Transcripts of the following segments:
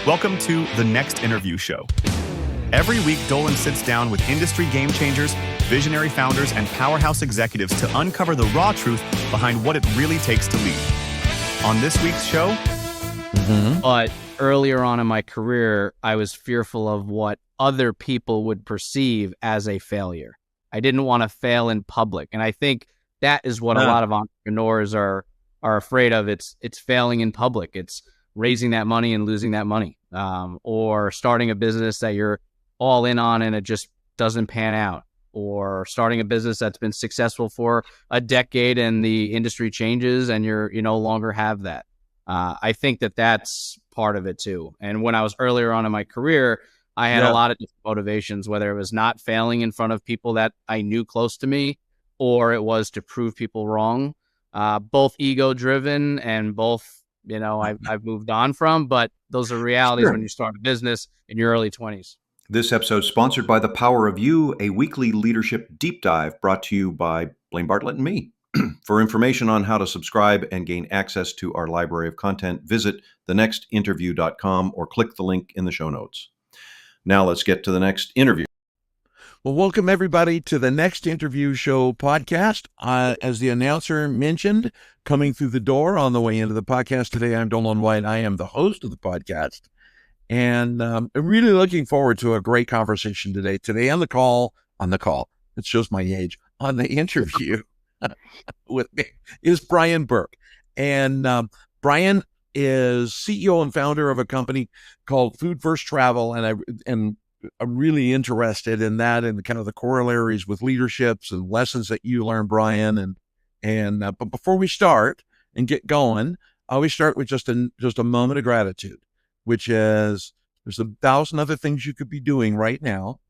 Welcome to The Next Interview Show. Every week, Dolan sits down with industry game changers, visionary founders, and powerhouse executives to uncover the raw truth behind what it really takes to lead. On this week's show... But earlier on in my career, I was fearful of what other people would perceive as a failure. I didn't want to fail in public. And I think that is what a lot of entrepreneurs are afraid of. It's failing in public. It's raising that money and losing that money, or starting a business that you're all in on and it just doesn't pan out, or starting a business that's been successful for a decade and the industry changes and you no longer have that. I think that's part of it too. And when I was earlier on in my career, I had a lot of different motivations, whether it was not failing in front of people that I knew close to me, or it was to prove people wrong. Both ego driven and both, I've moved on from, but those are realities when you start a business in your early 20s. This episode is sponsored by The Power of You, a weekly leadership deep dive brought to you by Blaine Bartlett and me. For information on how to subscribe and gain access to our library of content, visit thenextinterview.com or click the link in the show notes. Now let's get to the next interview. Well, welcome everybody to the Next Interview Show podcast. As the announcer mentioned, coming through the door on the way into the podcast today, I'm Dolan White. I am the host of the podcast. And I'm really looking forward to a great conversation today. Today on the call, it shows my age, on the interview with me is Brian Burke. And Brian is CEO and founder of a company called Food First Travel. And I'm really interested in that and kind of the corollaries with leaderships and lessons that you learned, Brian. But before we start and get going, I always start with just a moment of gratitude, which is there's 1,000 other things you could be doing right now.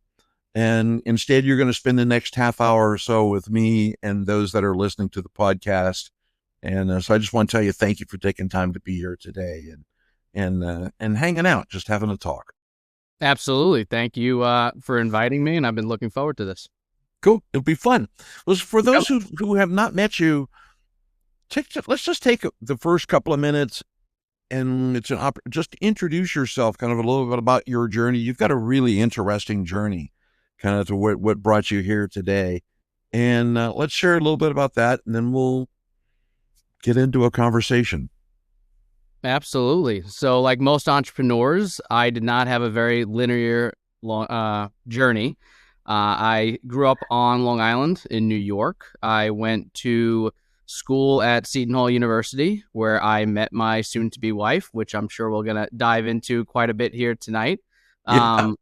And instead, you're going to spend the next half hour or so with me and those that are listening to the podcast. And so I just want to tell you, thank you for taking time to be here today and hanging out, just having a talk. Absolutely. Thank you for inviting me. And I've been looking forward to this. Cool. It'll be fun. Well, for those who have not met you, let's just take the first couple of minutes and just introduce yourself, kind of a little bit about your journey. You've got a really interesting journey kind of to what brought you here today. And let's share a little bit about that, and then we'll get into a conversation. Absolutely. So like most entrepreneurs, I did not have a very linear journey. I grew up on Long Island in New York. I went to school at Seton Hall University, where I met my soon-to-be wife, which I'm sure we're going to dive into quite a bit here tonight. I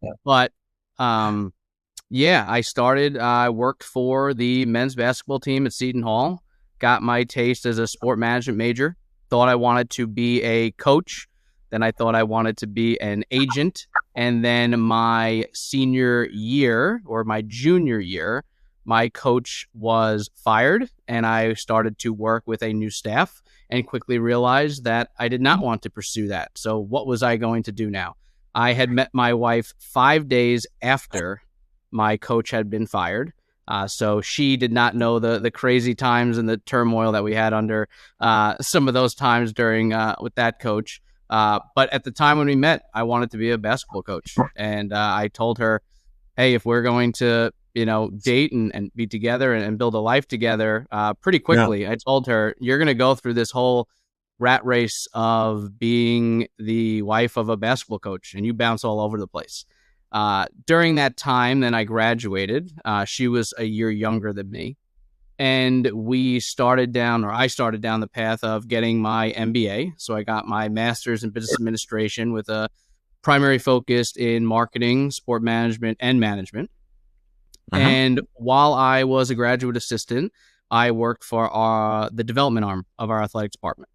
worked for the men's basketball team at Seton Hall, got my taste as a sport management major, thought I wanted to be a coach, then I thought I wanted to be an agent, and then my senior year or my junior year, my coach was fired and I started to work with a new staff and quickly realized that I did not want to pursue that. So what was I going to do now? I had met my wife 5 days after my coach had been fired. So she did not know the crazy times and the turmoil that we had under some of those times during with that coach. But at the time when we met, I wanted to be a basketball coach. And I told her, hey, if we're going to date and be together and build a life together pretty quickly. Yeah. I told her, you're going to go through this whole rat race of being the wife of a basketball coach and you bounce all over the place. During that time, then I graduated. She was a year younger than me. And I started down the path of getting my MBA. So I got my master's in business administration with a primary focus in marketing, sport management, and management. And while I was a graduate assistant, I worked for the development arm of our athletic department.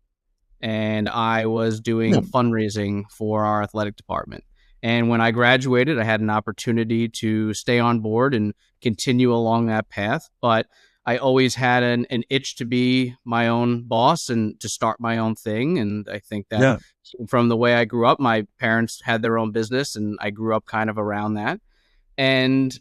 And I was doing fundraising for our athletic department. And when I graduated, I had an opportunity to stay on board and continue along that path. But I always had an itch to be my own boss and to start my own thing. And I think that from the way I grew up, my parents had their own business and I grew up kind of around that. And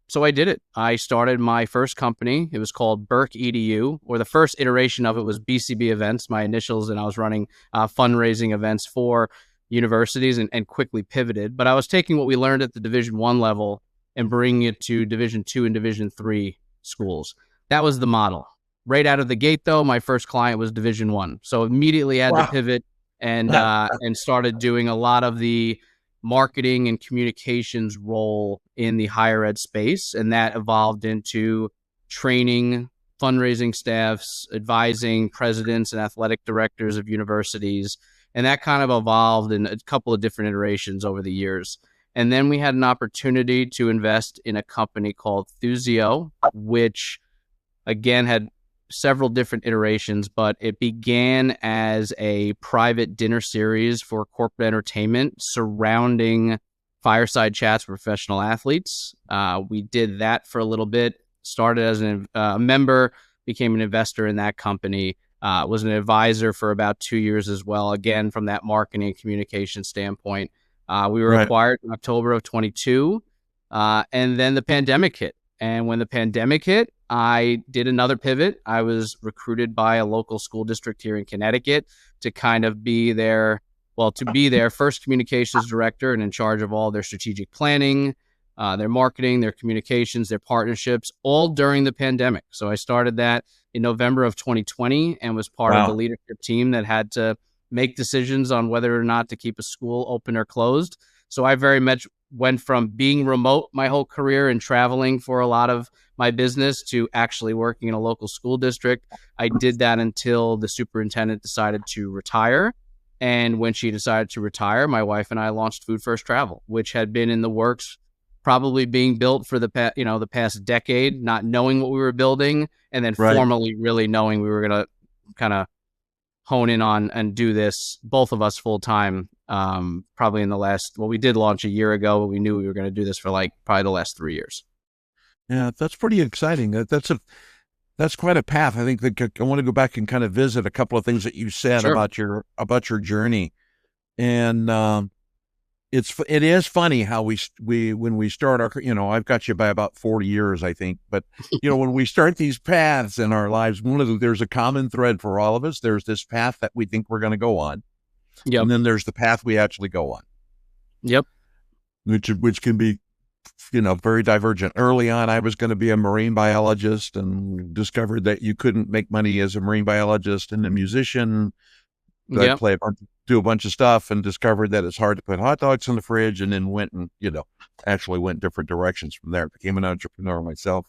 so I did it. I started my first company. It was called Burke EDU, or the first iteration of it was BCB Events, my initials, and I was running fundraising events for universities and quickly pivoted. But I was taking what we learned at the Division I level and bringing it to Division II and Division III schools. That was the model. Right out of the gate, though, my first client was Division I. So immediately had to pivot and started doing a lot of the marketing and communications role in the higher ed space. And that evolved into training, fundraising staffs, advising presidents and athletic directors of universities. And that kind of evolved in a couple of different iterations over the years. And then we had an opportunity to invest in a company called Thusio, which again had several different iterations, but it began as a private dinner series for corporate entertainment surrounding fireside chats with professional athletes. We did that for a little bit, started as a member, became an investor in that company, was an advisor for about 2 years as well, again, from that marketing and communication standpoint. We were acquired in October of 22, and then the pandemic hit. And when the pandemic hit, I did another pivot. I was recruited by a local school district here in Connecticut to kind of be their first communications director and in charge of all their strategic planning, their marketing, their communications, their partnerships, all during the pandemic. So I started that in November of 2020 and was part of the leadership team that had to make decisions on whether or not to keep a school open or closed. So I very much went from being remote my whole career and traveling for a lot of my business to actually working in a local school district. I did that until the superintendent decided to retire. And when she decided to retire, my wife and I launched Food First Travel, which had been in the works, probably being built for the past decade, not knowing what we were building, and then formally really knowing we were going to kind of hone in on and do this, both of us full time. Probably in the last, we did launch a year ago, but we knew we were going to do this for probably the last 3 years. Yeah, that's pretty exciting. That's quite a path. I think that I want to go back and kind of visit a couple of things that you said about your journey, and it is funny how we when we start our, I've got you by about 40 years, I think, but when we start these paths in our lives, there's a common thread for all of us. There's this path that we think we're going to go on. Yep. And then there's the path we actually go on. Yep. Which can be, very divergent. Early on, I was going to be a marine biologist and discovered that you couldn't make money as a marine biologist and a musician. I do a bunch of stuff and discovered that it's hard to put hot dogs in the fridge, and then went and, actually went different directions from there. Became an entrepreneur myself.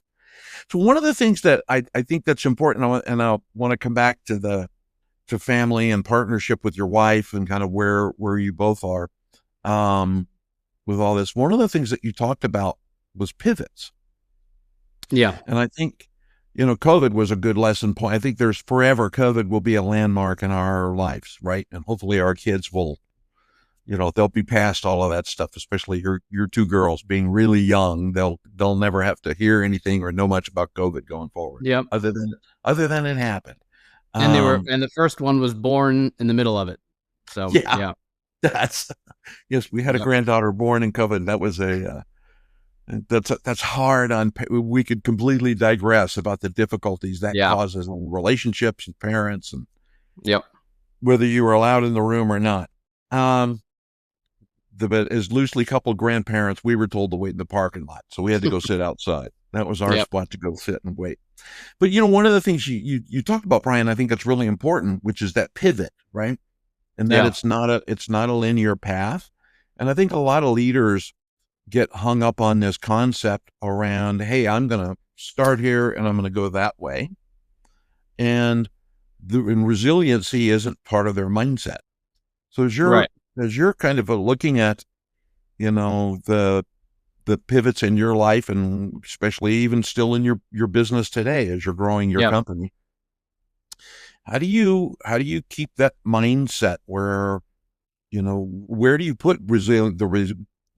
So one of the things that I think that's important, and I want to come back to family and partnership with your wife and kind of where you both are with all this. One of the things that you talked about was pivots. Yeah. And I think, COVID was a good lesson point. I think COVID will be a landmark in our lives, right? And hopefully our kids will, they'll be past all of that stuff, especially your two girls being really young. They'll never have to hear anything or know much about COVID going forward. Yep. Other than it happened. And the first one was born in the middle of it. So yeah. Yes, we had a granddaughter born in COVID. That was that's hard on. We could completely digress about the difficulties that causes in relationships and parents, and whether you were allowed in the room or not. But as loosely coupled grandparents, we were told to wait in the parking lot, so we had to go sit outside. That was our spot to go sit and wait. But one of the things you talked about, Brian, I think that's really important, which is that pivot, right? And that it's not a linear path. And I think a lot of leaders get hung up on this concept around, hey, I'm going to start here and I'm going to go that way. And resiliency isn't part of their mindset. So as you're kind of looking at, the pivots in your life, and especially even still in your business today as you're growing your company, how do you keep that mindset where, where do you put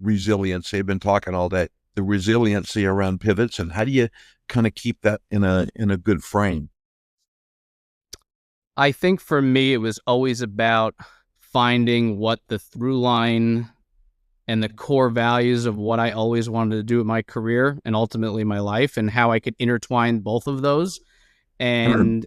resiliency? I've been talking all day, the resiliency around pivots, and how do you kind of keep that in a good frame? I think for me, it was always about finding what the through line and the core values of what I always wanted to do in my career and ultimately my life, and how I could intertwine both of those. And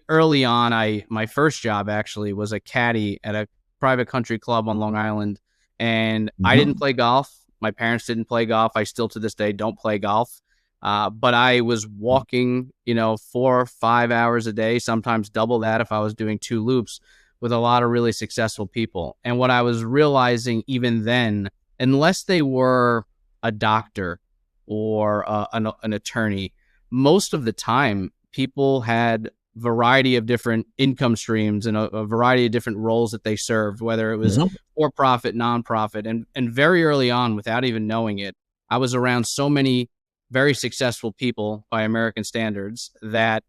early on, my first job actually was a caddy at a private country club on Long Island, and I didn't play golf. My parents didn't play golf. I still to this day don't play golf. But I was walking, 4 or 5 hours a day, sometimes double that if I was doing 2 loops, with a lot of really successful people. And what I was realizing even then, unless they were a doctor or an attorney, most of the time people had variety of different income streams and a variety of different roles that they served, whether it was for-profit, nonprofit. And very early on, without even knowing it, I was around so many very successful people by American standards that,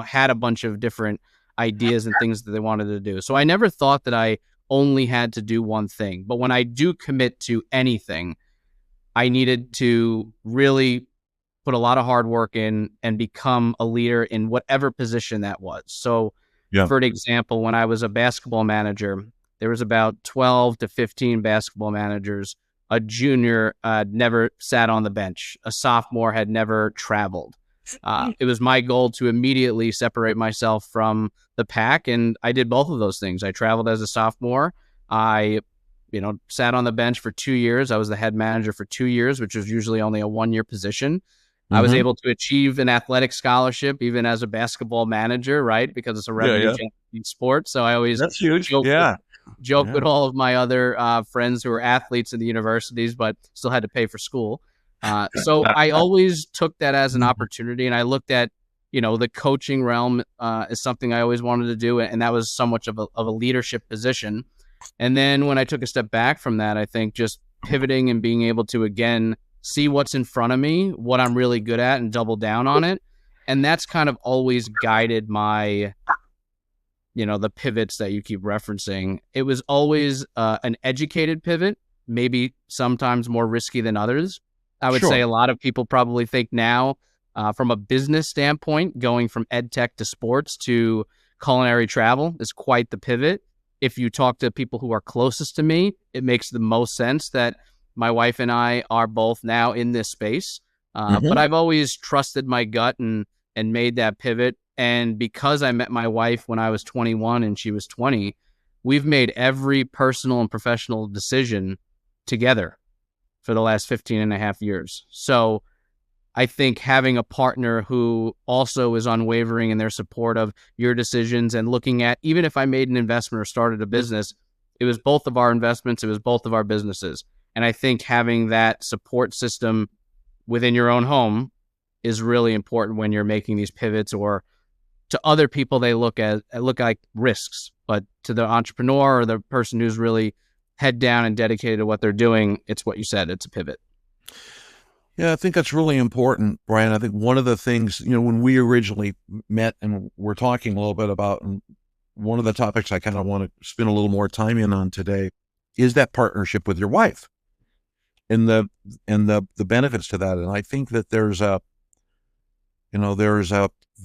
had a bunch of different ideas and things that they wanted to do. So I never thought that I only had to do one thing. But when I do commit to anything, I needed to really put a lot of hard work in and become a leader in whatever position that was. So for an example, when I was a basketball manager, there was about 12 to 15 basketball managers. A junior never sat on the bench. A sophomore had never traveled. It was my goal to immediately separate myself from the pack, and I did both of those things. I traveled as a sophomore. I sat on the bench for 2 years. I was the head manager for 2 years, which was usually only a 1-year position. I was able to achieve an athletic scholarship even as a basketball manager, right? Because it's a revenue-generating sport. So I always That's huge. joke with all of my other friends who were athletes in the universities, but still had to pay for school. So I always took that as an opportunity, and I looked at, the coaching realm as something I always wanted to do, and that was so much of a leadership position. And then when I took a step back from that, I think just pivoting and being able to, again, see what's in front of me, what I'm really good at, and double down on it. And that's kind of always guided my, the pivots that you keep referencing. It was always an educated pivot, maybe sometimes more risky than others. I would say a lot of people probably think now from a business standpoint, going from ed tech to sports to culinary travel is quite the pivot. If you talk to people who are closest to me, it makes the most sense that my wife and I are both now in this space. But I've always trusted my gut and made that pivot. And because I met my wife when I was 21 and she was 20, we've made every personal and professional decision together for the last 15 and a half years. So I think having a partner who also is unwavering in their support of your decisions and looking at, even if I made an investment or started a business, it was both of our investments, it was both of our businesses. And I think having that support system within your own home is really important when you're making these pivots, or to other people, they look like risks, but to the entrepreneur or the person who's really head down and dedicated to what they're doing, it's what you said, it's a pivot. Yeah, I think that's really important, Brian. I think one of the things, when we originally met and we're talking a little bit about, and one of the topics I kind of want to spend a little more time in on today is that partnership with your wife and the benefits to that. And I think that there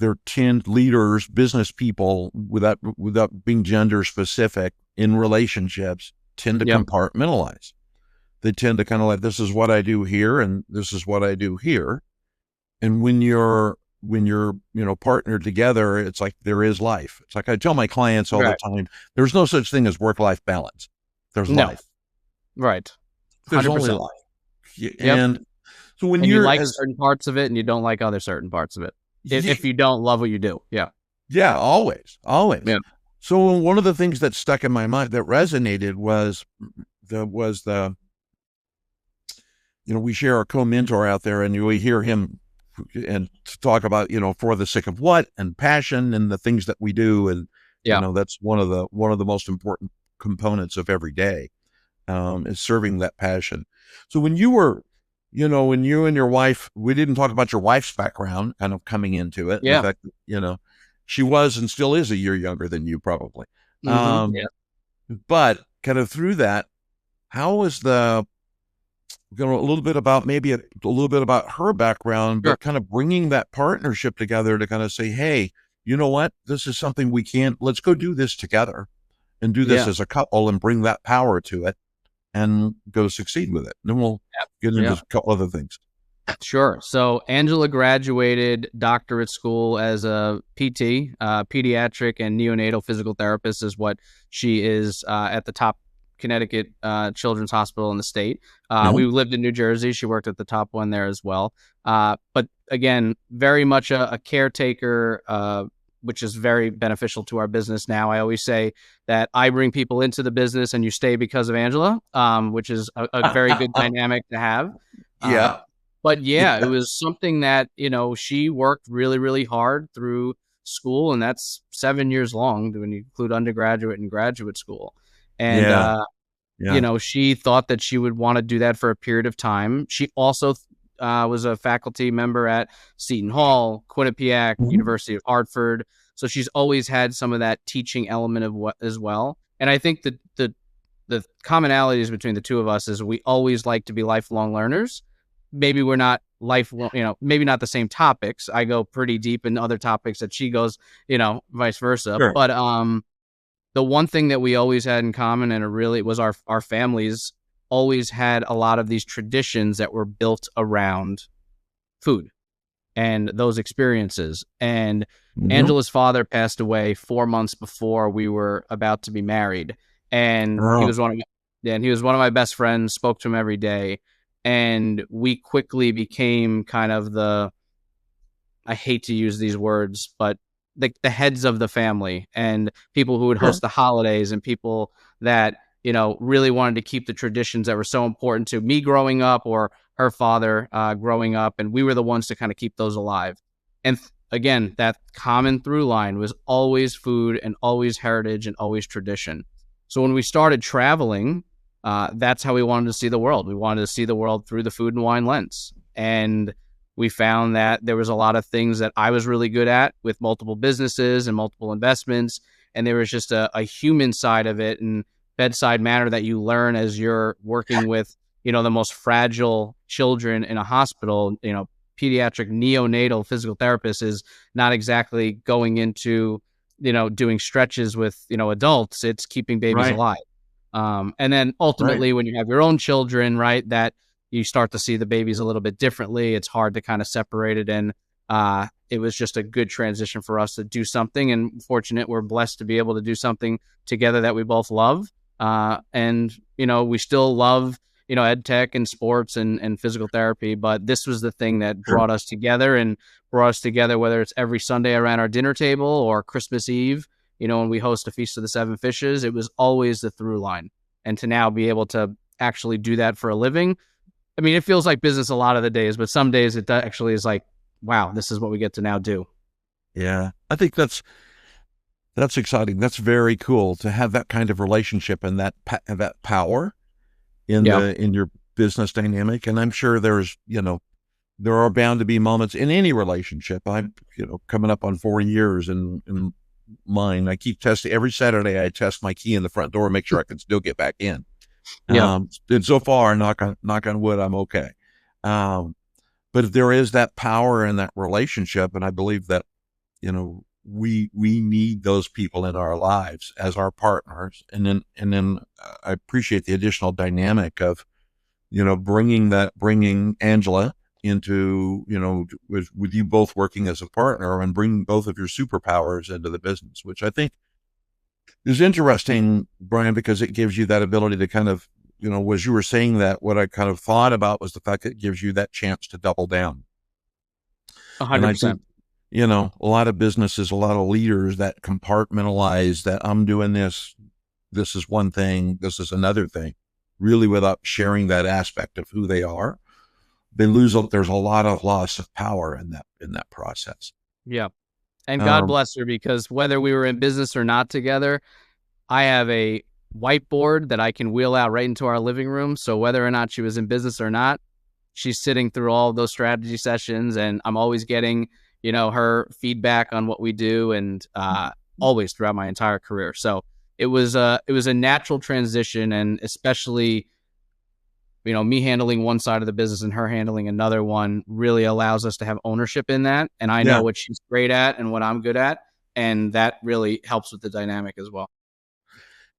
are 10 leaders, business people, without being gender specific, in relationships tend to compartmentalize. They tend to kind of like, this is what I do here and this is what I do here. And when you're partnered together, it's like there is life. It's like I tell my clients all the time, there's no such thing as work-life balance. There's life. Right. 100%. There's only life. And so when you like certain parts of it and you don't like other certain parts of it. If you don't love what you do. Yeah. Yeah, always. Yeah. So one of the things that stuck in my mind that resonated was we share a co-mentor out there, and we hear him and talk about, for the sake of what, and passion, and the things that we do. And, that's one of the most important components of every day, is serving that passion. So when you were, when you and your wife, we didn't talk about your wife's background kind of coming into it. Yeah. In fact, she was and still is a year younger than you probably. But kind of through that, how was a little bit about her background, but kind of bringing that partnership together to kind of say, hey, you know what, this is something let's go do this together and do this as a couple and bring that power to it and go succeed with it. And then we'll get into a couple other things. Sure. So Angela graduated doctorate school as a PT, pediatric and neonatal physical therapist is what she is at the top Connecticut Children's Hospital in the state. We lived in New Jersey. She worked at the top one there as well. But again, very much a caretaker, which is very beneficial to our business now. I always say that I bring people into the business and you stay because of Angela, which is a very good dynamic to have. Yeah. But yeah, it was something that, she worked really, really hard through school, and that's 7 years long when you include undergraduate and graduate school. And, she thought that she would want to do that for a period of time. She also was a faculty member at Seton Hall, Quinnipiac, University of Hartford. So she's always had some of that teaching element of what as well. And I think that the commonalities between the two of us is we always like to be lifelong learners. Maybe we're not lifelong, maybe not the same topics. I go pretty deep in other topics that she goes, vice versa. Sure. But the one thing that we always had in common, and it really was our families always had a lot of these traditions that were built around food and those experiences. And Angela's father passed away 4 months before we were about to be married. And he was one of my best friends, spoke to him every day. And we quickly became kind of I hate to use these words, but the heads of the family and people who would host the holidays and people that, really wanted to keep the traditions that were so important to me growing up or her father growing up. And we were the ones to kind of keep those alive. And again, that common through line was always food and always heritage and always tradition. So when we started traveling, that's how we wanted to see the world. We wanted to see the world through the food and wine lens. And we found that there was a lot of things that I was really good at with multiple businesses and multiple investments. And there was just a human side of it and bedside manner that you learn as you're working with, the most fragile children in a hospital. Pediatric neonatal physical therapist is not exactly going into, doing stretches with, adults. It's keeping babies alive. And then ultimately when you have your own children, right, that you start to see the babies a little bit differently. It's hard to kind of separate it. And it was just a good transition for us to do something. And fortunate, we're blessed to be able to do something together that we both love. And, we still love, ed tech and sports and physical therapy. But this was the thing that brought us together whether it's every Sunday around our dinner table or Christmas Eve, when we host a Feast of the Seven Fishes. It was always the through line. And to now be able to actually do that for a living, I mean, it feels like business a lot of the days, but some days it actually is like, wow, this is what we get to now do. Yeah, I think that's exciting. That's very cool to have that kind of relationship and that power in your business dynamic. And I'm sure there's, there are bound to be moments in any relationship. I'm, coming up on 4 years in mine. I keep testing every Saturday. I test my key in the front door, make sure I can still get back in. And so far, knock on wood, I'm okay. But if there is that power in that relationship, and I believe that, we need those people in our lives as our partners. And then I appreciate the additional dynamic of, bringing Angela into, with you both working as a partner and bringing both of your superpowers into the business, which I think is interesting, Brian, because it gives you that ability to kind of, as you were saying that, what I kind of thought about was the fact that it gives you that chance to double down. 100%. A lot of businesses, a lot of leaders that compartmentalize that I'm doing this is one thing, this is another thing, really without sharing that aspect of who they are. There's a lot of loss of power in that process. Yeah. And God bless her, because whether we were in business or not together, I have a whiteboard that I can wheel out right into our living room. So whether or not she was in business or not, she's sitting through all of those strategy sessions, and I'm always getting, her feedback on what we do, and always throughout my entire career. So it was a natural transition, and especially, me handling one side of the business and her handling another one really allows us to have ownership in that. And I know what she's great at and what I'm good at. And that really helps with the dynamic as well.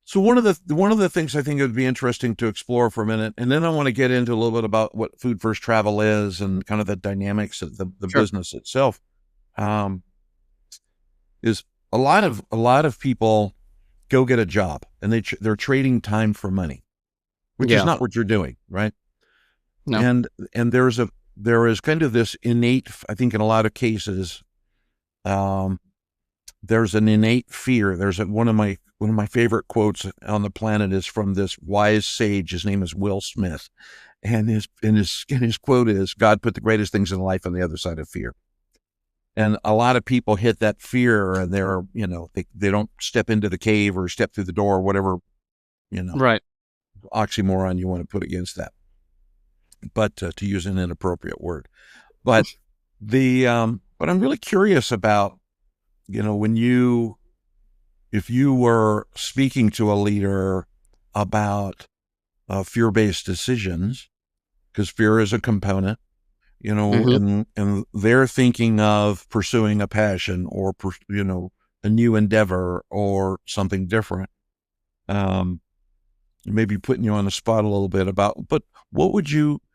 So one of the things I think it would be interesting to explore for a minute, and then I want to get into a little bit about what Food First Travel is and kind of the dynamics of the Sure. business itself. Is a lot of people go get a job and they're trading time for money, which is not what you're doing, right? No. And there is kind of this innate, I think in a lot of cases, there's an innate fear. There's one of my favorite quotes on the planet is from this wise sage. His name is Will Smith, and his quote is, "God put the greatest things in life on the other side of fear." And a lot of people hit that fear, and they don't step into the cave or step through the door or whatever, Right. oxymoron you want to put against that. But to use an inappropriate word, but but I'm really curious about, if you were speaking to a leader about fear-based decisions, because fear is a component, and they're thinking of pursuing a passion or, a new endeavor or something different. Maybe putting you on the spot a little bit but what would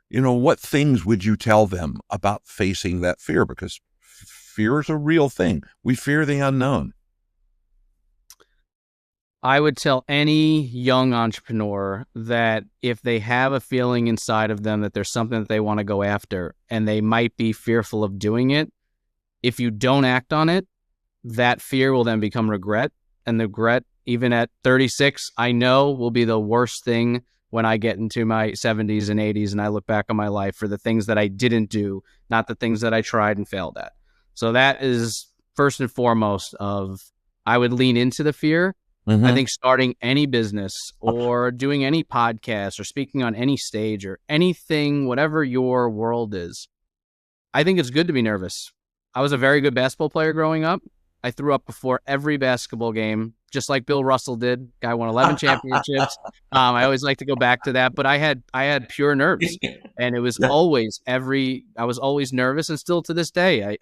what things would you tell them about facing that fear? Because fear is a real thing. We fear the unknown. I would tell any young entrepreneur that if they have a feeling inside of them that there's something that they want to go after and they might be fearful of doing it, if you don't act on it, that fear will then become regret. And the regret, even at 36, I know will be the worst thing when I get into my 70s and 80s and I look back on my life for the things that I didn't do, not the things that I tried and failed at. So that is first and foremost I would lean into the fear. Mm-hmm. I think starting any business or doing any podcast or speaking on any stage or anything, whatever your world is, I think it's good to be nervous. I was a very good basketball player growing up. I threw up before every basketball game, just like Bill Russell did. Guy won 11 championships. I always like to go back to that, but I had pure nerves, and it was always I was always nervous, and still to this day,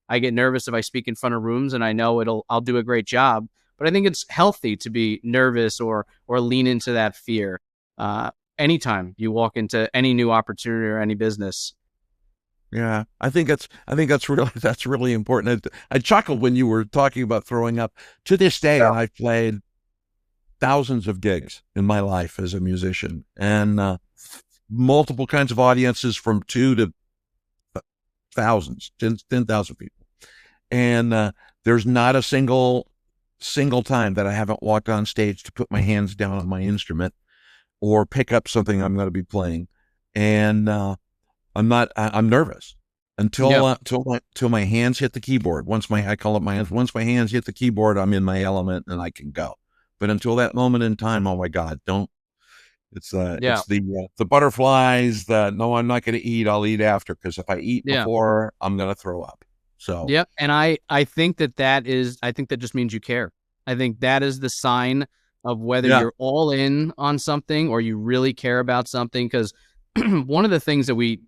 I get nervous if I speak in front of rooms, and I know I'll do a great job. But I think it's healthy to be nervous or lean into that fear anytime you walk into any new opportunity or any business. Yeah, I think that's really important. I chuckled when you were talking about throwing up. To this day, I've played thousands of gigs in my life as a musician, and multiple kinds of audiences from 2 to thousands, 10,000 people. And there's not a single time that I haven't walked on stage to put my hands down on my instrument or pick up something I'm going to be playing. And I'm nervous until my hands hit the keyboard. Once my hands hit the keyboard, I'm in my element and I can go. But until that moment in time, oh my God, it's the butterflies no, I'm not going to eat. I'll eat after. Cause if I eat before, I'm going to throw up. So, yeah. And I think that just means you care. I think that is the sign of whether you're all in on something or you really care about something. Cause one of the things that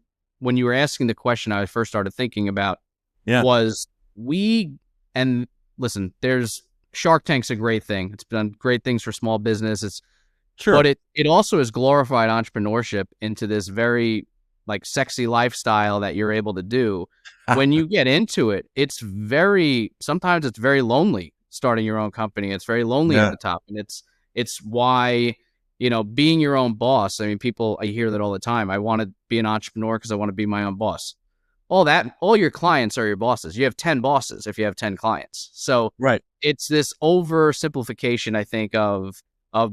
when you were asking the question, I first started thinking about was and listen, there's Shark Tank's a great thing. It's done great things for small business. But it also has glorified entrepreneurship into this very sexy lifestyle that you're able to do. When you get into it, sometimes it's very lonely starting your own company. It's very lonely at the top. And it's why, being your own boss. I mean, I hear that all the time. I want to be an entrepreneur because I want to be my own boss. All your clients are your bosses. You have 10 bosses if you have 10 clients. So it's this oversimplification, I think, of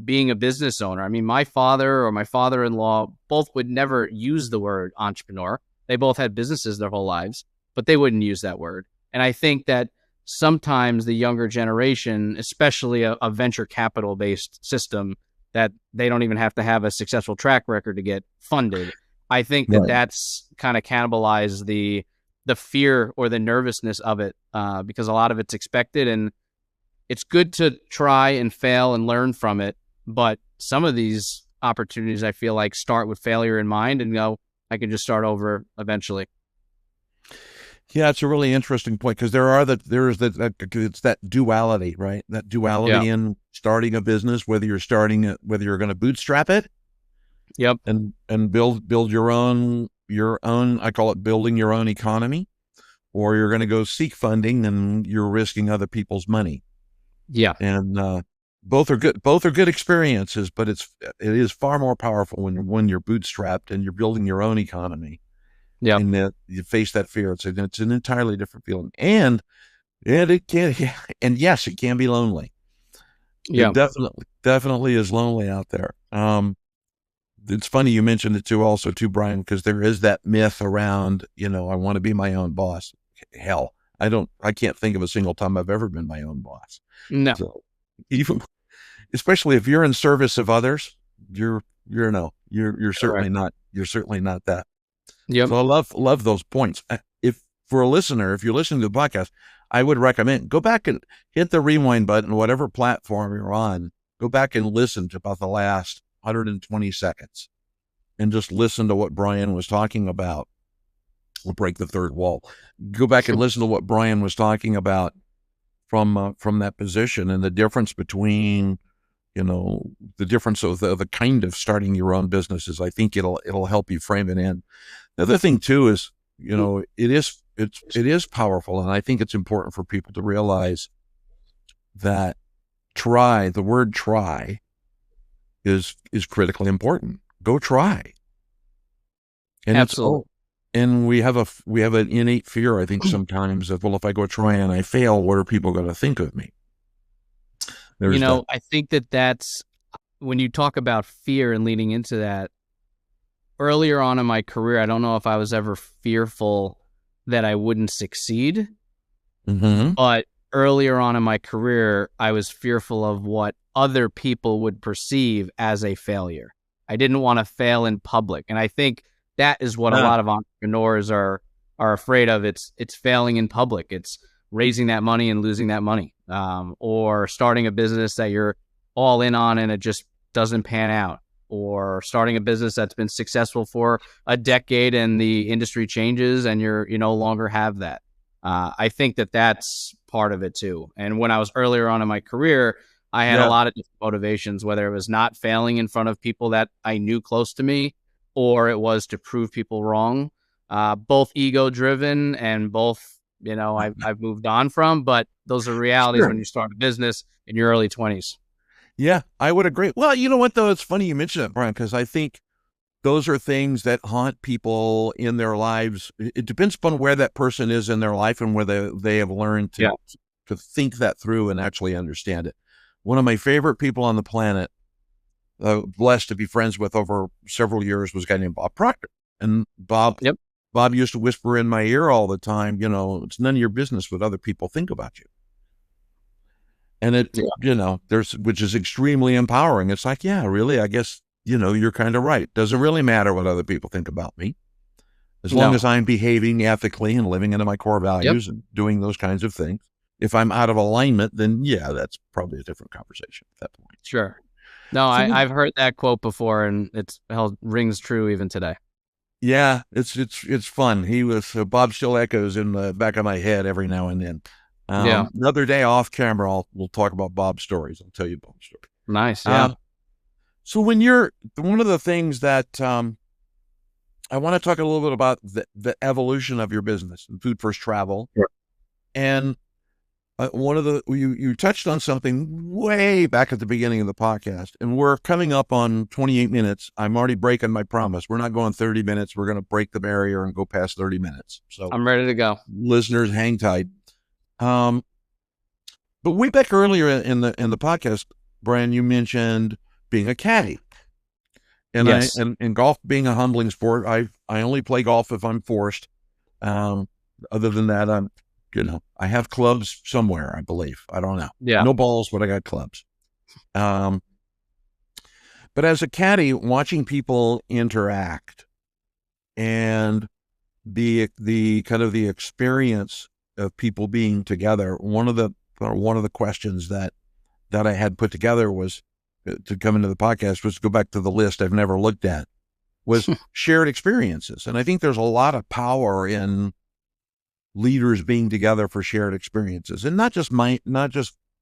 being a business owner. I mean, my father or my father-in-law both would never use the word entrepreneur. They both had businesses their whole lives, but they wouldn't use that word. And I think that sometimes the younger generation, especially a venture capital-based system, that they don't even have to have a successful track record to get funded. I think that's kind of cannibalized the fear or the nervousness of it because a lot of it's expected, and it's good to try and fail and learn from it. But some of these opportunities, I feel like, start with failure in mind and go, I can just start over eventually. Yeah, it's a really interesting point because it's that duality, right? That duality in starting a business, whether you're going to bootstrap it, Yep. and build your own. I call it building your own economy, or you're going to go seek funding and you're risking other people's money. Yeah. And both are good. Both are good experiences, but it is far more powerful when you're bootstrapped and you're building your own economy. Yeah. And that you face that fear. It's an entirely different feeling, and it can, and yes, it can be lonely. Yeah. It definitely is lonely out there. It's funny you mentioned it too, Brian, because there is that myth around, I want to be my own boss. Hell, I can't think of a single time I've ever been my own boss. No. So even, especially if you're in service of others, you're certainly not that. Yep. So I love those points. If you're listening to the podcast, I would recommend go back and hit the rewind button, whatever platform you're on. Go back and listen to about the last 120 seconds and just listen to what Brian was talking about. We'll break the third wall. Go back and listen to what Brian was talking about from that position and the difference between, the difference of the kind of starting your own businesses. I think it'll help you frame it in. The other thing too is, it is powerful. And I think it's important for people to realize that the word try is critically important. Go try. And Absolutely. And we have an innate fear, I think, sometimes of, well, if I go try and I fail, what are people going to think of me? I think that's when you talk about fear and leading into that. Earlier on in my career, I don't know if I was ever fearful that I wouldn't succeed, but earlier on in my career, I was fearful of what other people would perceive as a failure. I didn't want to fail in public, and I think that is what a lot of entrepreneurs are afraid of. It's failing in public. It's raising that money and losing that money, or starting a business that you're all in on and it just doesn't pan out, or starting a business that's been successful for a decade and the industry changes and you no longer have that. I think that's part of it too. And when I was earlier on in my career, I had a lot of different motivations, whether it was not failing in front of people that I knew close to me, or it was to prove people wrong. Both ego driven and both, I've moved on from, but those are realities when you start a business in your early 20s. Yeah, I would agree. Well, you know what, though? It's funny you mention that, Brian, because I think those are things that haunt people in their lives. It depends upon where that person is in their life and whether they have learned to think that through and actually understand it. One of my favorite people on the planet, blessed to be friends with over several years, was a guy named Bob Proctor. And Bob used to whisper in my ear all the time, it's none of your business what other people think about you. And which is extremely empowering. It's like, yeah, really, I guess, you're kind of right. Doesn't really matter what other people think about me. As long as I'm behaving ethically and living into my core values and doing those kinds of things. If I'm out of alignment, then that's probably a different conversation at that point. Sure. No, I've heard that quote before, and it rings true even today. Yeah, it's fun. He was Bob still echoes in the back of my head every now and then. Another day off camera, we'll talk about Bob's stories. I'll tell you Bob's story. Nice. Yeah. So when one of the things that I want to talk a little bit about the evolution of your business, Food First Travel, and one of you touched on something way back at the beginning of the podcast, and we're coming up on 28 minutes. I'm already breaking my promise. We're not going 30 minutes. We're going to break the barrier and go past 30 minutes. So I'm ready to go. Listeners, hang tight. But way back earlier in the podcast, Brian, you mentioned being a caddy, and and golf being a humbling sport. I only play golf if I'm forced. Other than that, I have clubs somewhere, I believe. I don't know. Yeah. No balls, but I got clubs. But as a caddy, watching people interact and the kind of the experience of people being together, one of the questions that I had put together was to come into the podcast was to go back to the list I've never looked at, was shared experiences. And I think there's a lot of power in leaders being together for shared experiences, and not just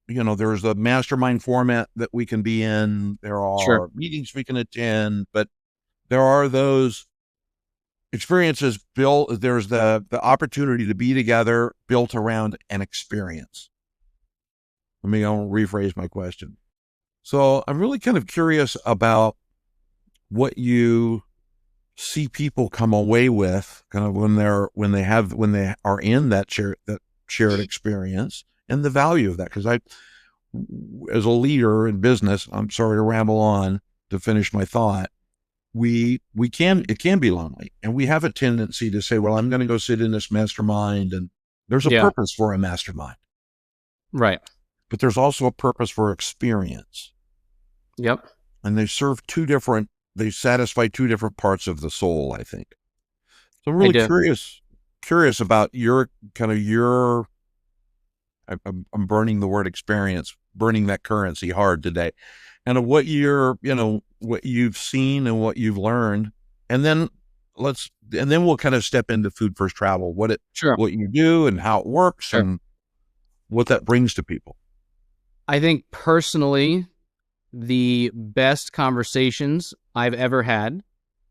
there's the mastermind format that we can be in. There Sure. are meetings we can attend, but there are those experiences built. There's the opportunity to be together built around an experience. I'll rephrase my question. So I'm really kind of curious about what you see people come away with kind of when they are in that shared experience, and the value of that. Because as a leader in business, I'm sorry to ramble on to finish my thought. It can be lonely, and we have a tendency to say, well, I'm going to go sit in this mastermind, and there's a purpose for a mastermind. Right. But there's also a purpose for experience. Yep. And they satisfy two different parts of the soul, I think. So I'm really curious about I'm burning the word experience, burning that currency hard today, and of what what you've seen and what you've learned. And then we'll kind of step into Food First Travel, what you do and how it works and what that brings to people. I think personally, the best conversations I've ever had,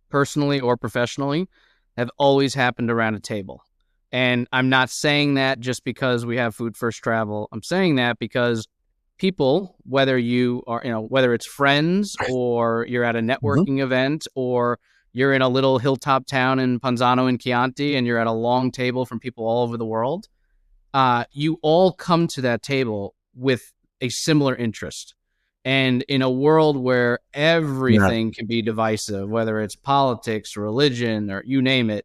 personally or professionally, have always happened around a table. And I'm not saying that just because we have Food First Travel. I'm saying that because people, whether you are, whether it's friends or you're at a networking event or you're in a little hilltop town in Panzano and Chianti and you're at a long table from people all over the world, you all come to that table with a similar interest. And in a world where everything can be divisive, whether it's politics, religion, or you name it,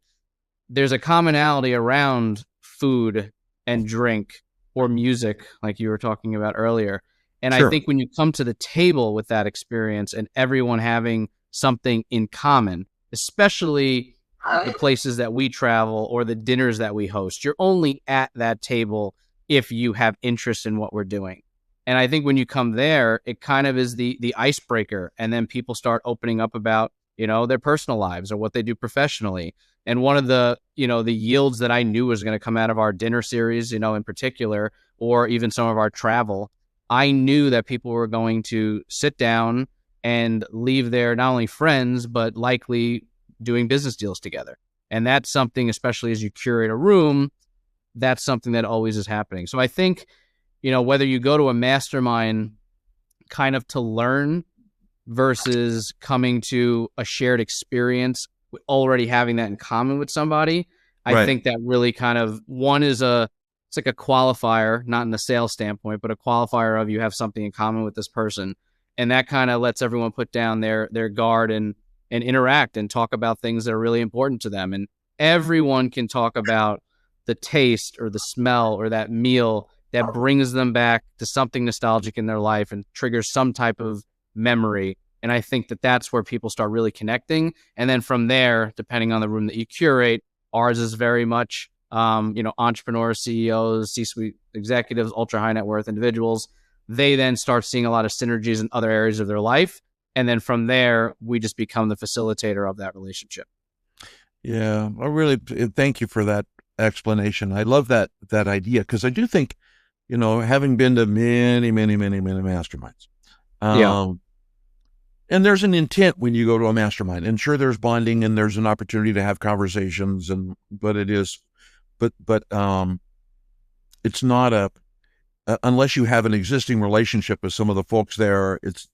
there's a commonality around food and drink or music, like you were talking about earlier. And I think when you come to the table with that experience and everyone having something in common, especially the places that we travel or the dinners that we host, you're only at that table if you have interest in what we're doing. And I think when you come there, it kind of is the icebreaker. And then people start opening up about, their personal lives or what they do professionally. And one of the yields that I knew was going to come out of our dinner series, in particular, or even some of our travel, I knew that people were going to sit down and leave there not only friends, but likely doing business deals together. And that's something, especially as you curate a room, that's something that always is happening. So I think, whether you go to a mastermind kind of to learn versus coming to a shared experience, already having that in common with somebody, I think that really kind of it's like a qualifier, not in the sales standpoint, but a qualifier of you have something in common with this person. And that kind of lets everyone put down their guard and interact and talk about things that are really important to them. And everyone can talk about the taste or the smell or that meal that brings them back to something nostalgic in their life and triggers some type of memory. And I think that that's where people start really connecting. And then from there, depending on the room that you curate, ours is very much, entrepreneurs, CEOs, C-suite executives, ultra high net worth individuals. They then start seeing a lot of synergies in other areas of their life. And then from there, we just become the facilitator of that relationship. Yeah, I really thank you for that explanation. I love that idea, because I do think, having been to many, many, many, many masterminds, and there's an intent when you go to a mastermind, and sure, there's bonding and there's an opportunity to have conversations, but it's not unless you have an existing relationship with some of the folks there, it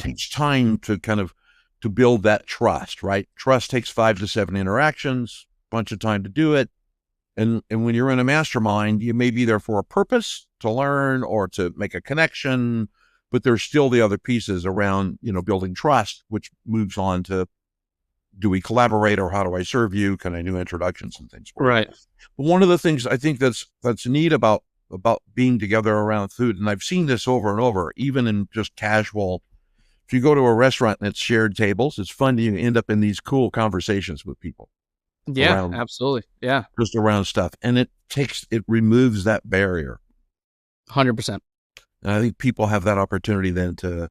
takes time to build that trust, right? Trust takes 5 to 7 interactions, bunch of time to do it. And when you're in a mastermind, you may be there for a purpose, to learn or to make a connection, but there's still the other pieces around, building trust, which moves on to, do we collaborate, or how do I serve you? Can I do introductions and things? Right. But one of the things I think that's neat about being together around food, and I've seen this over and over, even in just casual, if you go to a restaurant and it's shared tables, it's fun to end up in these cool conversations with people. Yeah, absolutely. Yeah. Just around stuff. And it removes that barrier. 100%. And I think people have that opportunity then to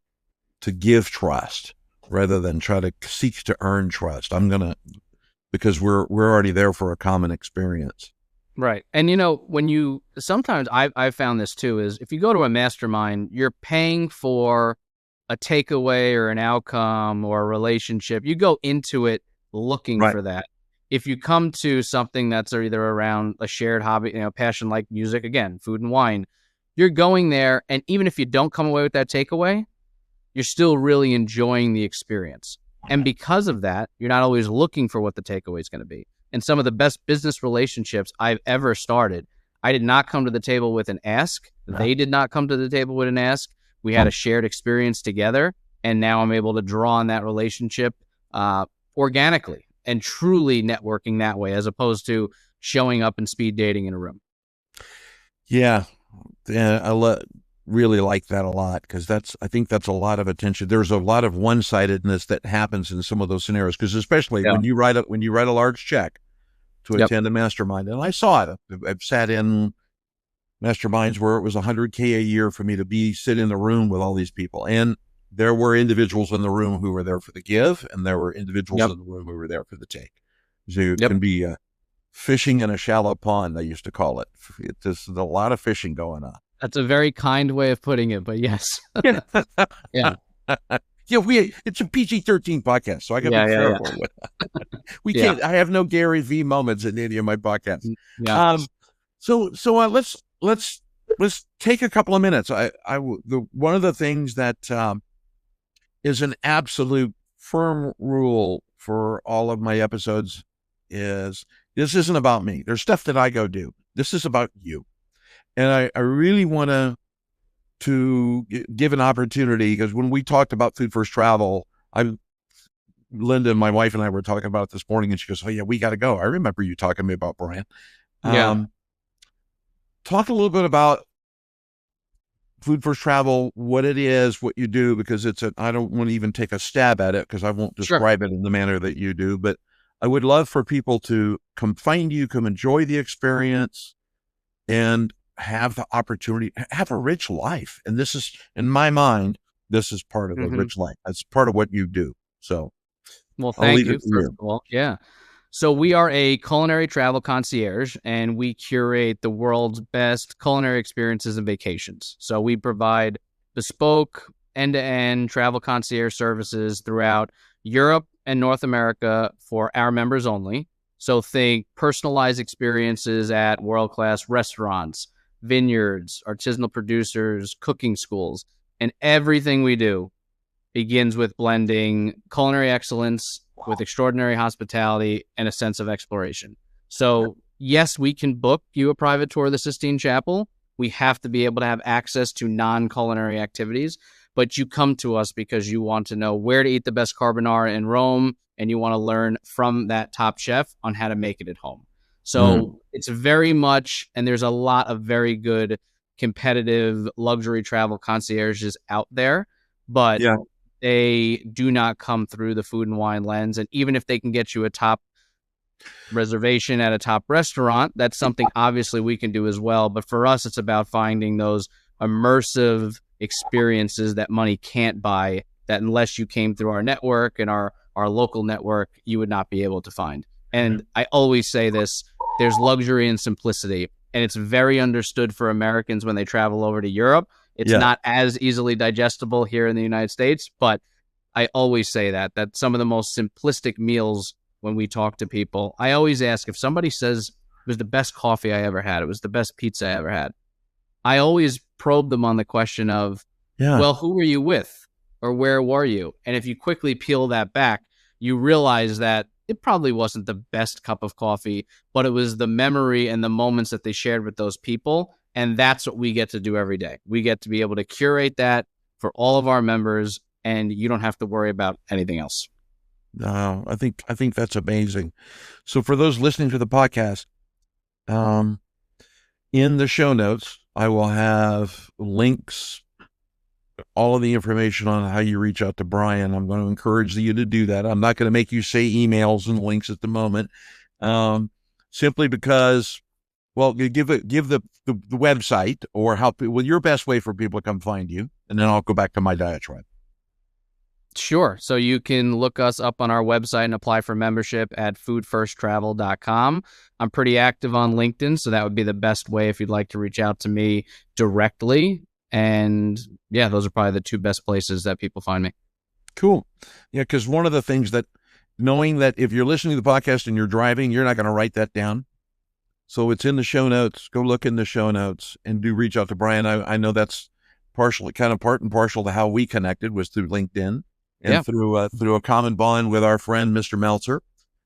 give trust rather than try to seek to earn trust. Because we're already there for a common experience. Right. And sometimes I've found this too, is if you go to a mastermind, you're paying for a takeaway or an outcome or a relationship. You go into it looking Right. for that. If you come to something that's either around a shared hobby, passion like music, again, food and wine, you're going there. And even if you don't come away with that takeaway, you're still really enjoying the experience. And because of that, you're not always looking for what the takeaway is going to be. And some of the best business relationships I've ever started, I did not come to the table with an ask. They did not come to the table with an ask. We had a shared experience together. And now I'm able to draw on that relationship organically and truly networking that way, as opposed to showing up and speed dating in a room. Yeah. I really like that a lot, because I think that's a lot of attention. There's a lot of one-sidedness that happens in some of those scenarios, because especially when you write a large check to attend a mastermind, and I saw it. I've sat in masterminds where it was $100K a year for me to sit in the room with all these people, and there were individuals in the room who were there for the give, and there were individuals in the room who were there for the take. So it can be fishing in a shallow pond, I used to call it. There's a lot of fishing going on. That's a very kind way of putting it, but yes. Yeah. Yeah. It's a PG-13 podcast, so I got to be careful. We can't. I have no Gary V moments in any of my podcasts. Yeah. So let's take a couple of minutes. One of the things that is an absolute firm rule for all of my episodes is, this isn't about me. There's stuff that I go do. This is about you. And I really want to give an opportunity, because when we talked about Food First Travel, Linda, my wife, and I were talking about it this morning, and she goes, "Oh yeah, we got to go. I remember you talking to me about Brian." Talk a little bit about Food First Travel, what it is, what you do, because I don't want to even take a stab at it, because I won't describe it in the manner that you do, but I would love for people to come find you, come enjoy the experience, and have the opportunity, have a rich life. And this is, in my mind, this is part of a rich life. That's part of what you do. So, well, thank you. First of all, yeah. So we are a culinary travel concierge, and we curate the world's best culinary experiences and vacations. So we provide bespoke, end-to-end travel concierge services throughout Europe and North America for our members only. So think personalized experiences at world-class restaurants, vineyards, artisanal producers, cooking schools, and everything we do begins with blending culinary excellence with extraordinary hospitality and a sense of exploration. So yes, we can book you a private tour of the Sistine Chapel. We have to be able to have access to non-culinary activities, but you come to us because you want to know where to eat the best carbonara in Rome, and you want to learn from that top chef on how to make it at home. So it's very much, and there's a lot of very good competitive luxury travel concierges out there, but they do not come through the food and wine lens. And even if they can get you a top reservation at a top restaurant, that's something obviously we can do as well. But for us, it's about finding those immersive experiences that money can't buy, that unless you came through our network and our local network, you would not be able to find. And I always say this, there's luxury and simplicity, and it's very understood for Americans when they travel over to Europe. It's not as easily digestible here in the United States, but I always say that some of the most simplistic meals, when we talk to people, I always ask, if somebody says it was the best coffee I ever had, it was the best pizza I ever had, I always probe them on the question of, well, who were you with, or where were you? And if you quickly peel that back, you realize that it probably wasn't the best cup of coffee, but it was the memory and the moments that they shared with those people. And that's what we get to do every day. We get to be able to curate that for all of our members, and you don't have to worry about anything else. No, I think that's amazing. So for those listening to the podcast, in the show notes, I will have links, all of the information on how you reach out to Brian. I'm going to encourage you to do that. I'm not going to make you say emails and links at the moment, simply because, well, you give the website, or your best way for people to come find you, and then I'll go back to my diatribe. Sure. So you can look us up on our website and apply for membership at foodfirsttravel.com. I'm pretty active on LinkedIn, so that would be the best way if you'd like to reach out to me directly. And yeah, those are probably the two best places that people find me. Cool. Yeah, because one of the things that, knowing that if you're listening to the podcast and you're driving, you're not going to write that down. So it's in the show notes. Go look in the show notes and do reach out to Brian. I know that's partially, kind of part and parcel to how we connected was through LinkedIn and through a common bond with our friend, Mr. Meltzer,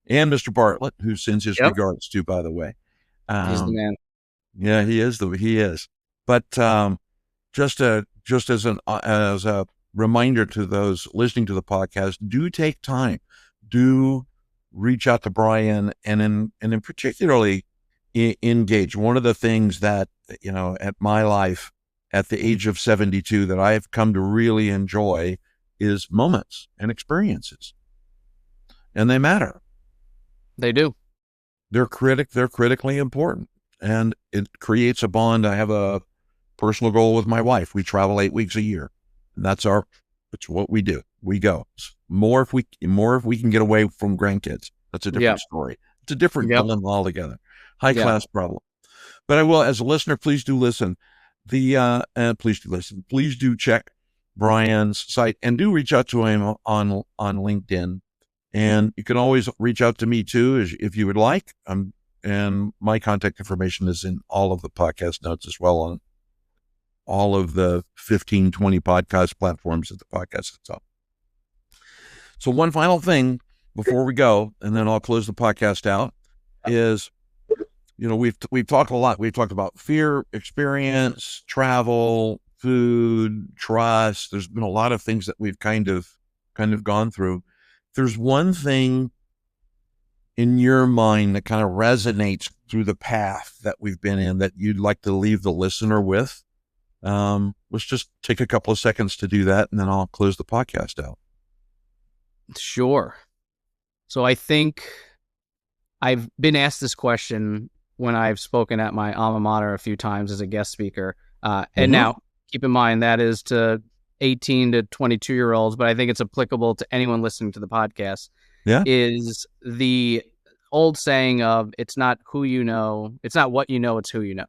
and Mr. Bartlett, who sends his regards to, by the way. He's the man. Yeah, he is. But just as a reminder to those listening to the podcast, do take time, do reach out to Brian, and in particularly engage. One of the things that, at my life at the age of 72 that I've come to really enjoy is moments and experiences, and they matter. They do. They're critically important, and it creates a bond. I have a personal goal with my wife. We travel 8 weeks a year. And it's what we do. We go more if we can get away from grandkids. That's a different story. It's a different dilemma altogether. High class problem. But I will, as a listener, please do listen. Please do check Brian's site and do reach out to him on LinkedIn. And you can always reach out to me too, if you would like. And my contact information is in all of the podcast notes as well, on all of the 15, 20 podcast platforms that the podcast is on. So one final thing before we go, and then I'll close the podcast out, is, we've talked a lot. We've talked about fear, experience, travel, food, trust. There's been a lot of things that we've kind of gone through. There's one thing in your mind that kind of resonates through the path that we've been in that you'd like to leave the listener with. Let's just take a couple of seconds to do that, and then I'll close the podcast out. Sure. So I think I've been asked this question when I've spoken at my alma mater a few times as a guest speaker. And now, keep in mind, that is to 18 to 22-year-olds, but I think it's applicable to anyone listening to the podcast. Yeah. Is the old saying of, it's not who you know, it's not what you know, it's who you know.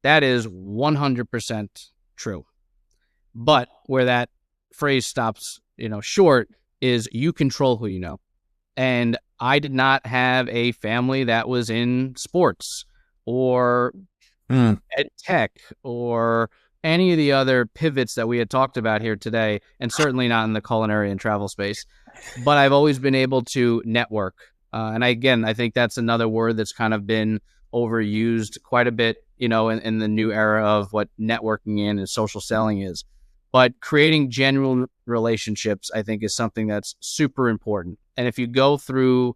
That is 100% true. But where that phrase stops, short, is you control who you know. And I did not have a family that was in sports or ed tech or any of the other pivots that we had talked about here today, and certainly not in the culinary and travel space. But I've always been able to network. And I think that's another word that's kind of been overused quite a bit, in the new era of what networking and social selling is. But creating genuine relationships, I think, is something that's super important. And if you go through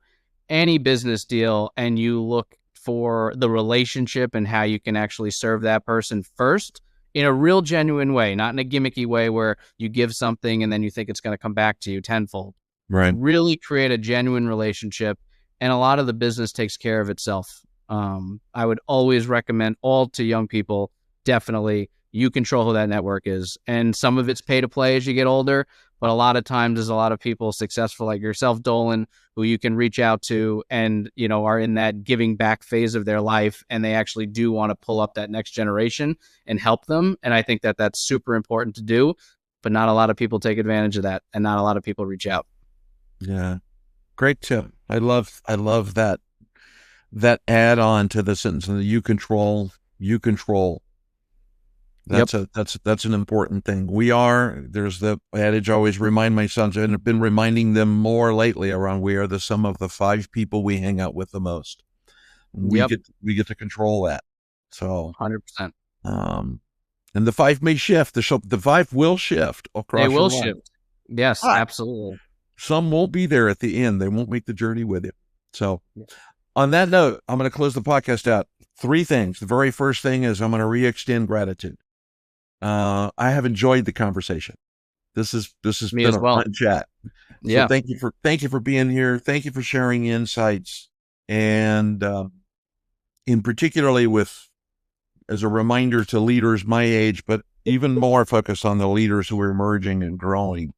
any business deal and you look for the relationship and how you can actually serve that person first in a real genuine way, not in a gimmicky way where you give something and then you think it's going to come back to you tenfold. Right. Really create a genuine relationship, and a lot of the business takes care of itself. I would always recommend all to young people, definitely, you control who that network is. And some of it's pay to play as you get older, but a lot of times there's a lot of people successful like yourself, Dolan, who you can reach out to and, are in that giving back phase of their life, and they actually do want to pull up that next generation and help them. And I think that that's super important to do, but not a lot of people take advantage of that, and not a lot of people reach out. Yeah. Great tip. I love that add on to the sentence, and you control. That's an important thing. There's the adage, always remind my sons, and I've been reminding them more lately around, we are the sum of the 5 people we hang out with the most. We get to control that. So 100%. And the 5 may shift. The 5 will shift across. They will shift. Yes, absolutely. Some won't be there at the end. They won't make the journey with you. So on that note, I'm going to close the podcast out. 3 things. The very first thing is I'm going to re-extend gratitude. I have enjoyed the conversation. This has been a fun chat. So thank you for being here. Thank you for sharing insights, and in particularly as a reminder to leaders my age, but even more focused on the leaders who are emerging and growing.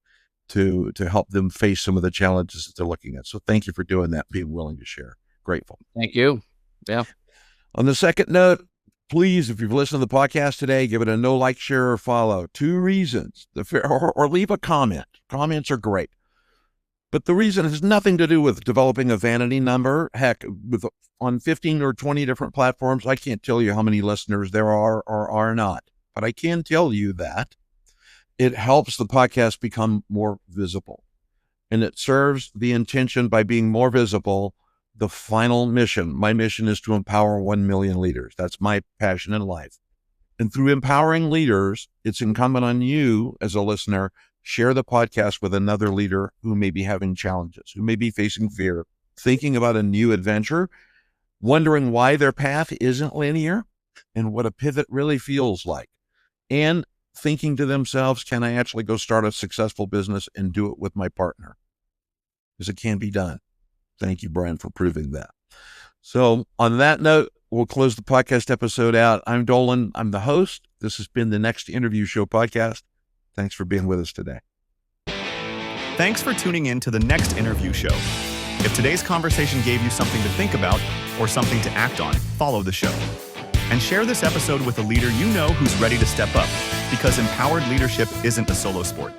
to help them face some of the challenges that they're looking at. So thank you for doing that, being willing to share. Grateful. Thank you. Yeah. On the second note, please, if you've listened to the podcast today, give it a no, like, share, or follow. 2 reasons, or leave a comment. Comments are great. But the reason has nothing to do with developing a vanity number. Heck, on 15 or 20 different platforms, I can't tell you how many listeners there are or are not. But I can tell you that it helps the podcast become more visible. And it serves the intention by being more visible. The final mission, my mission is to empower 1 million leaders. That's my passion in life. And through empowering leaders, it's incumbent on you as a listener, share the podcast with another leader who may be having challenges, who may be facing fear, thinking about a new adventure, wondering why their path isn't linear and what a pivot really feels like, and thinking to themselves, can I actually go start a successful business and do it with my partner? Because it can be done. Thank you, Brian, for proving that. So on that note, we'll close the podcast episode out. I'm Dolan. I'm the host. This has been the Next Interview Show podcast. Thanks for being with us today. Thanks for tuning in to the Next Interview Show. If today's conversation gave you something to think about or something to act on, follow the show. And share this episode with a leader you know who's ready to step up, because empowered leadership isn't a solo sport.